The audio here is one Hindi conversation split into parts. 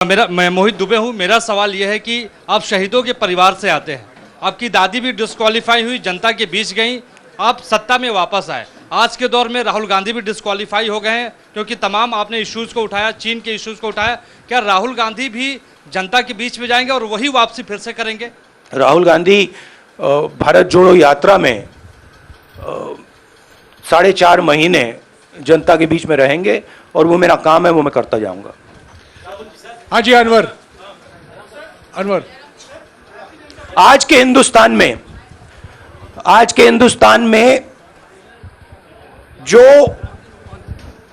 मैं मोहित दुबे हूँ। मेरा सवाल यह है कि आप शहीदों के परिवार से आते हैं, आपकी दादी भी डिस्क्वालीफाई हुई, जनता के बीच गई, आप सत्ता में वापस आए। आज के दौर में राहुल गांधी भी डिस्क्वालीफाई हो गए हैं क्योंकि तमाम आपने इश्यूज़ को उठाया, चीन के इश्यूज़ को उठाया। क्या राहुल गांधी भी जनता के बीच में जाएंगे और वही वापसी फिर से करेंगे? राहुल गांधी भारत जोड़ो यात्रा में 4.5 महीने जनता के बीच में रहेंगे और वो मेरा काम है, वो मैं करता जाऊंगा। हाँ जी, अनवर। आज के हिंदुस्तान में जो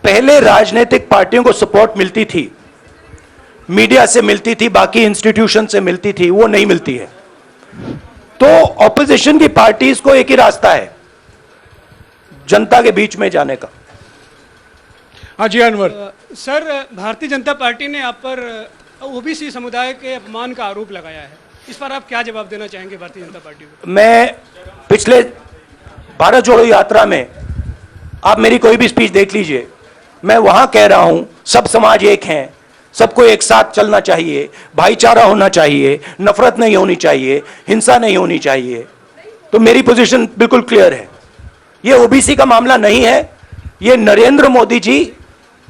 पहले राजनीतिक पार्टियों को सपोर्ट मिलती थी, मीडिया से मिलती थी, बाकी इंस्टीट्यूशन से मिलती थी, वो नहीं मिलती है। तो ऑपोजिशन की पार्टीज को एक ही रास्ता है, जनता के बीच में जाने का। हाँ जी, अनवर। सर, भारतीय जनता पार्टी ने आप पर ओबीसी समुदाय के अपमान का आरोप लगाया है, इस पर आप क्या जवाब देना चाहेंगे भारतीय जनता पार्टी को? मैं पिछले भारत जोड़ो यात्रा में आप मेरी कोई भी स्पीच देख लीजिए, मैं वहां कह रहा हूं सब समाज एक हैं, सबको एक साथ चलना चाहिए, भाईचारा होना चाहिए, नफरत नहीं होनी चाहिए, हिंसा नहीं होनी चाहिए। तो मेरी पोजीशन बिल्कुल क्लियर है। ये ओबीसी का मामला नहीं है, ये नरेंद्र मोदी जी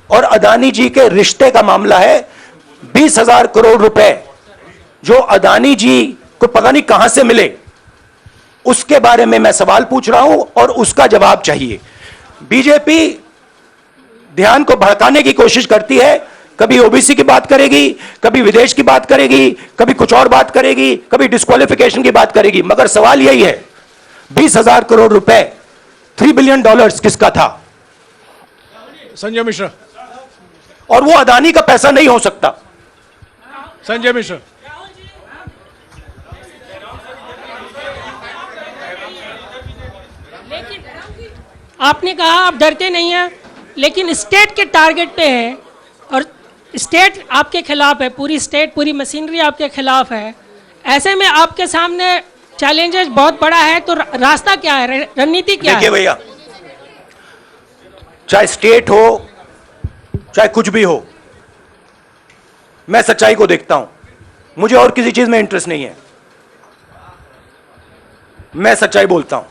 और अदानी जी के रिश्ते का मामला है। 20,000 करोड़ रुपए जो अदानी जी को पता नहीं कहां से मिले, उसके बारे में मैं सवाल पूछ रहा हूं और उसका जवाब चाहिए। बीजेपी ध्यान को भड़काने की कोशिश करती है, कभी ओबीसी की बात करेगी, कभी विदेश की बात करेगी, कभी कुछ और बात करेगी, कभी डिस्क्वालिफिकेशन की बात करेगी, मगर सवाल यही है 20,000 करोड़ रुपए, $3 बिलियन किसका था? संजय मिश्रा। और वो अदानी का पैसा नहीं हो सकता। संजय मिश्रा। आपने कहा आप डरते नहीं हैं, लेकिन स्टेट के टारगेट पे हैं और स्टेट आपके खिलाफ है, पूरी स्टेट, पूरी मशीनरी आपके खिलाफ है। ऐसे में आपके सामने चैलेंजेस बहुत बड़ा है, तो रास्ता क्या है, रणनीति क्या है? देखिए भैया, चाहे स्टेट हो चाहे कुछ भी हो, मैं सच्चाई को देखता हूं, मुझे और किसी चीज में इंटरेस्ट नहीं है। मैं सच्चाई बोलता हूं।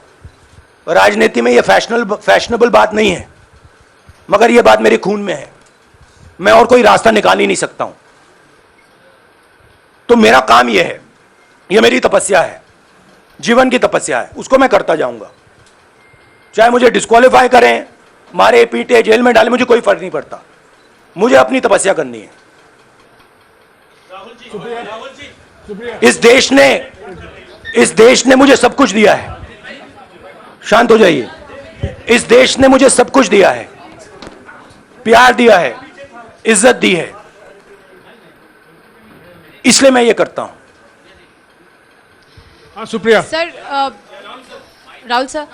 राजनीति में यह फैशनेबल बात नहीं है, मगर यह बात मेरे खून में है। मैं और कोई रास्ता निकाल ही नहीं सकता हूं। तो मेरा काम यह है, यह मेरी तपस्या है, जीवन की तपस्या है, उसको मैं करता जाऊंगा। चाहे मुझे डिस्क्वालीफाई करें, मारे पीटे, जेल में डाले, मुझे कोई फर्क नहीं पड़ता। मुझे अपनी तपस्या करनी है। इस देश ने मुझे सब कुछ दिया है। शांत हो जाइए। इस देश ने मुझे सब कुछ दिया है, प्यार दिया है, इज्जत दी है, इसलिए मैं ये करता हूं। हाँ, Supriya. Sir, Rahul sir,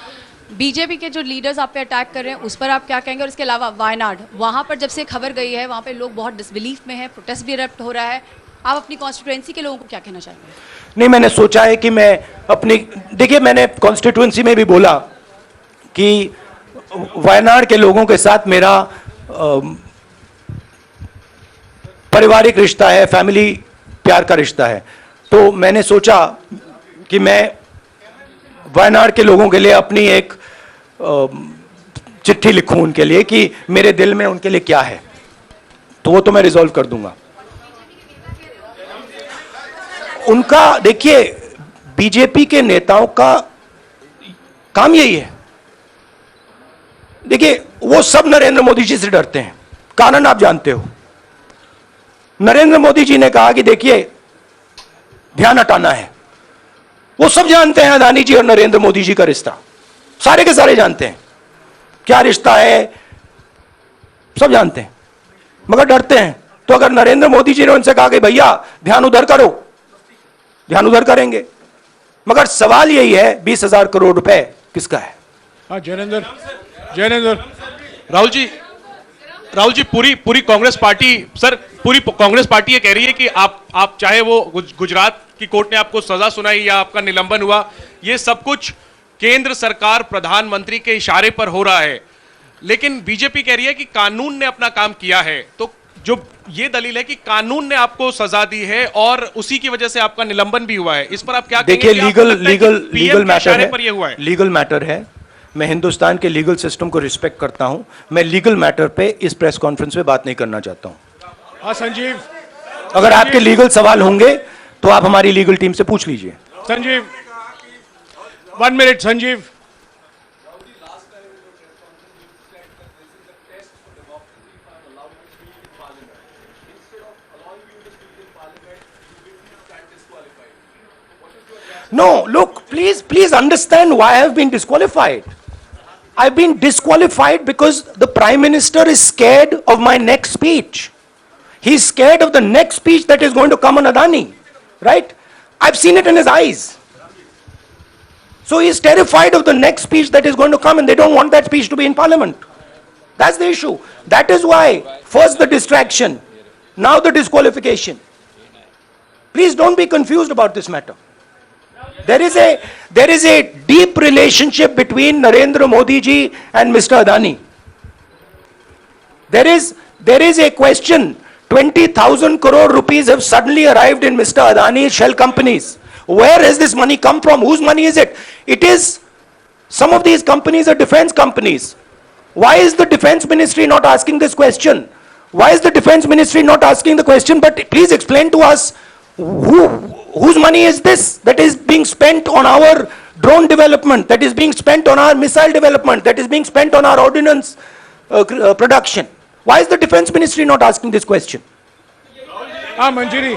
BJP के जो लीडर्स आप पे अटैक कर रहे हैं उस पर आप क्या कहेंगे? और इसके अलावा वायनाड, वहां पर जब से खबर गई है, वहां पे लोग बहुत डिसबिलीफ में हैं, प्रोटेस्ट भी इरप्ट हो रहा है, आप अपनी कॉन्स्टिट्यूएंसी के लोगों को क्या कहना चाहेंगे? नहीं, मैंने सोचा है कि मैं अपनी, देखिए मैंने कॉन्स्टिट्यूएंसी में भी बोला कि वायनाड के लोगों के साथ मेरा पारिवारिक रिश्ता है, फैमिली प्यार का रिश्ता है। तो मैंने सोचा कि मैं वायनाड के लोगों के लिए अपनी एक चिट्ठी लिखूं उनके लिए कि मेरे दिल में उनके लिए क्या है। तो वो तो मैं रिजॉल्व कर दूंगा। उनका, देखिए, बीजेपी के नेताओं का काम यही है। देखिए, वो सब नरेंद्र मोदी जी से डरते हैं, कारण आप जानते हो। नरेंद्र मोदी जी ने कहा कि देखिए ध्यान हटाना है। वो सब जानते हैं अदानी जी और नरेंद्र मोदी जी का रिश्ता, सारे के सारे जानते हैं क्या रिश्ता है, सब जानते हैं, मगर डरते हैं। तो अगर नरेंद्र मोदी जी ने उनसे कहा कि भैया ध्यान उधर करो, ध्यान उधर करेंगे। मगर सवाल यही है 20,000 करोड़ रुपए किसका है? हाँ, जैनेंद्र। राहुल जी, पूरी कांग्रेस पार्टी, सर, पूरी कांग्रेस पार्टी ये कह रही है कि आप चाहे वो गुजरात की कोर्ट ने आपको सजा सुनाई या आपका निलंबन हुआ, ये सब कुछ केंद्र सरकार, प्रधानमंत्री के इशारे पर हो रहा है। लेकिन बीजेपी कह रही है कि कानून ने अपना काम किया है। तो जो ये दलील है कि कानून ने आपको सजा दी है और उसी की वजह से आपका निलंबन भी हुआ है, इस पर आप क्या कहेंगे? देखिए, कि आपको लगता है कि लीगल PM के मैटर इशारे है, पर ये हुआ है? लीगल मैटर है। मैं हिंदुस्तान के लीगल सिस्टम को रिस्पेक्ट करता हूं। मैं लीगल मैटर पे इस प्रेस कॉन्फ्रेंस में बात नहीं करना चाहता हूं। हाँ संजीव, अगर आपके लीगल सवाल होंगे तो आप हमारी लीगल टीम से पूछ लीजिए। Sanjeev, 1 minute Sanjeev. No, look, please understand why I have been disqualified. I've been disqualified because the Prime Minister is scared of my next speech. He's scared of the next speech that is going to come on Adani, right? I've seen it in his eyes. So he's terrified of the next speech that is going to come, and they don't want that speech to be in Parliament. That's the issue. That is why, first the distraction, now the disqualification. Please don't be confused about this matter. There is a deep relationship between Narendra Modi ji and Mr. Adani. There is a question. 20,000 crore rupees have suddenly arrived in Mr. Adani's shell companies. Where has this money come from? Whose money is it? It is, some of these companies are defense companies. Why is the defense ministry not asking this question? Why is the defense ministry not asking the question? But please explain to us, whose money is this that is being spent on our drone development, that is being spent on our missile development, that is being spent on our ordnance production? Why is the defense ministry not asking this question? हाँ मंजरी,